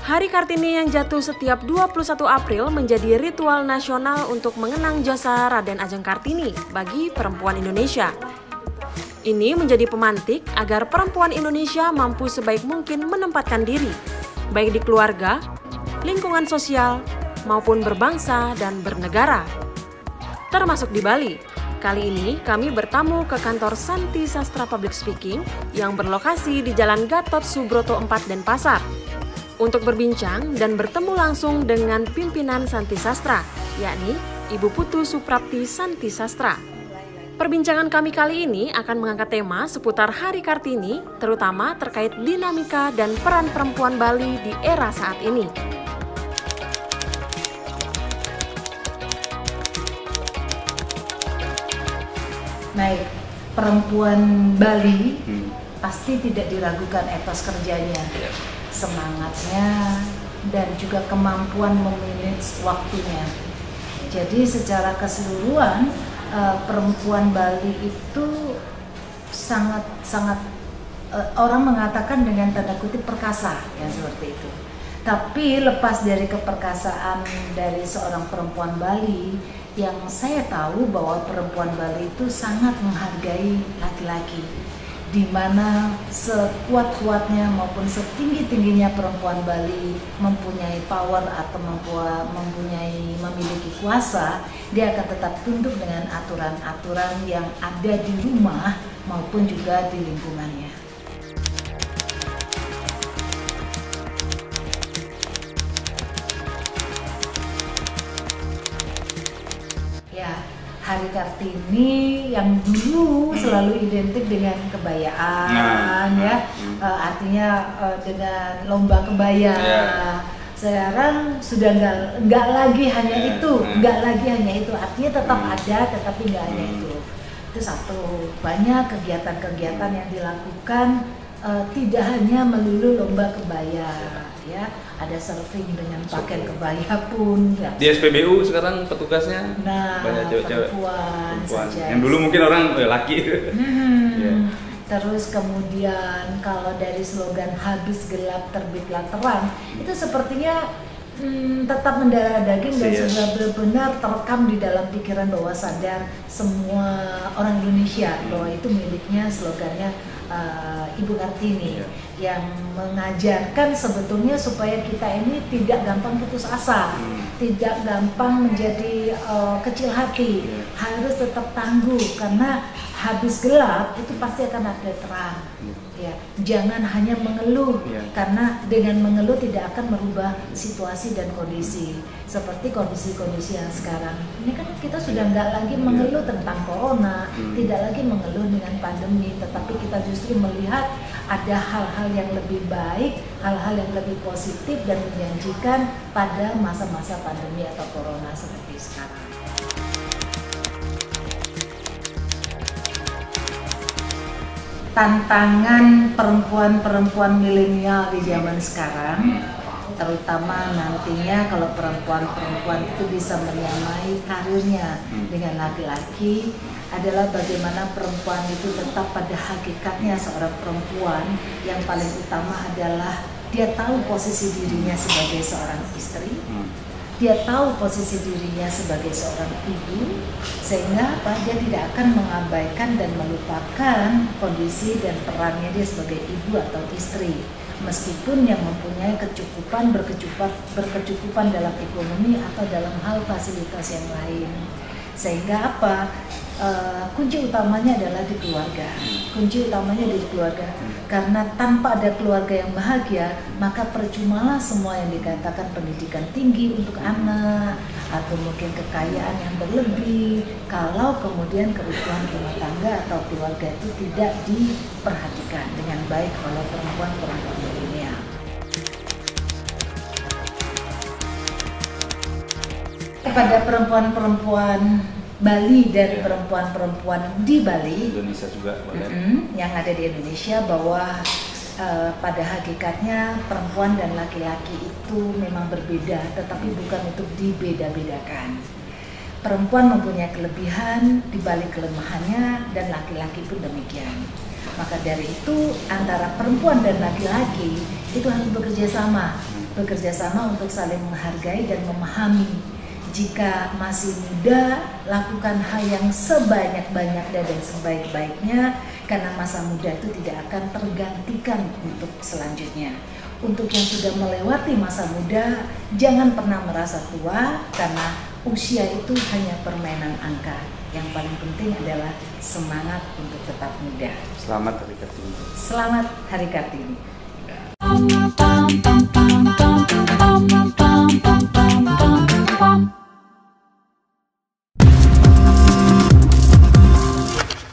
Hari Kartini yang jatuh setiap 21 April menjadi ritual nasional untuk mengenang jasa Raden Ajeng Kartini bagi perempuan Indonesia. Ini menjadi pemantik agar perempuan Indonesia mampu sebaik mungkin menempatkan diri, baik di keluarga, lingkungan sosial, maupun berbangsa dan bernegara. Termasuk di Bali. Kali ini kami bertamu ke kantor Santi Sastra Public Speaking yang berlokasi di Jalan Gatot Subroto 4 Denpasar. Untuk berbincang dan bertemu langsung dengan pimpinan Santi Sastra, yakni Ibu Putu Suprapti Santi Sastra. Perbincangan kami kali ini akan mengangkat tema seputar Hari Kartini, terutama terkait dinamika dan peran perempuan Bali di era saat ini. Baik, perempuan Bali pasti tidak diragukan etos kerjanya, semangatnya, dan juga kemampuan memanage waktunya. Jadi secara keseluruhan perempuan Bali itu sangat orang mengatakan dengan tanda kutip perkasa, ya seperti itu. Tapi lepas dari keperkasaan dari seorang perempuan Bali, yang saya tahu bahwa perempuan Bali itu sangat menghargai laki-laki, di mana sekuat-kuatnya maupun setinggi-tingginya perempuan Bali mempunyai power atau memiliki kuasa, dia akan tetap tunduk dengan aturan-aturan yang ada di rumah maupun juga di lingkungannya. Ya, Hari Kartini yang dulu selalu identik dengan kebayaan, artinya dengan lomba kebaya. Sekarang sudah nggak lagi hanya itu, artinya tetap ada, tetapi nggak hanya itu. Itu satu. Banyak kegiatan-kegiatan yang dilakukan, tidak hanya melulu lomba kebaya, ya. Ada surfing dengan pakaian kebaya pun. Ya. Di SPBU sekarang petugasnya banyak cewek-cewek perempuan saja. Yang dulu mungkin orang laki. Terus kemudian kalau dari slogan habis gelap terbitlah terang, itu sepertinya tetap mendarah daging dan sudah benar-benar terekam di dalam pikiran bawah sadar semua orang Indonesia bahwa itu miliknya, slogannya Ibu Kartini, yang mengajarkan sebetulnya supaya kita ini tidak gampang putus asa, tidak gampang menjadi kecil hati, harus tetap tangguh karena habis gelap itu pasti akan ada terang. Ya, jangan hanya mengeluh, karena dengan mengeluh tidak akan merubah situasi dan kondisi. Seperti kondisi-kondisi yang sekarang. Ini kan kita sudah nggak lagi mengeluh tentang corona, tidak lagi mengeluh dengan pandemi, tetapi kita justru melihat ada hal-hal yang lebih baik, hal-hal yang lebih positif dan menjanjikan pada masa-masa pandemi atau corona seperti sekarang. Tantangan perempuan-perempuan milenial di zaman sekarang, terutama nantinya kalau perempuan-perempuan itu bisa menyamai karirnya dengan laki-laki, adalah bagaimana perempuan itu tetap pada hakikatnya seorang perempuan. Yang paling utama adalah dia tahu posisi dirinya sebagai seorang istri, dia tahu posisi dirinya sebagai seorang ibu, sehingga dia tidak akan mengabaikan dan melupakan kondisi dan perannya dia sebagai ibu atau istri, meskipun yang mempunyai berkecukupan dalam ekonomi atau dalam hal fasilitas yang lain. Sehingga kunci utamanya adalah di keluarga. Karena tanpa ada keluarga yang bahagia, maka percumalah semua yang dikatakan pendidikan tinggi untuk anak atau mungkin kekayaan yang berlebih, kalau kemudian keutuhan rumah tangga atau keluarga itu tidak diperhatikan dengan baik oleh perempuan-perempuan milenial. Pada perempuan-perempuan Bali dan perempuan-perempuan di Bali, Indonesia juga yang ada di Indonesia, bahwa pada hakikatnya perempuan dan laki-laki itu memang berbeda, tetapi bukan untuk dibeda-bedakan. Perempuan mempunyai kelebihan di balik kelemahannya, dan laki-laki pun demikian. Maka dari itu antara perempuan dan laki-laki itu harus bekerja sama untuk saling menghargai dan memahami. Jika masih muda, lakukan hal yang sebanyak-banyaknya dan sebaik-baiknya, karena masa muda itu tidak akan tergantikan untuk selanjutnya. Untuk yang sudah melewati masa muda, jangan pernah merasa tua, karena usia itu hanya permainan angka. Yang paling penting adalah semangat untuk tetap muda. Selamat Hari Kartini. Selamat Hari Kartini.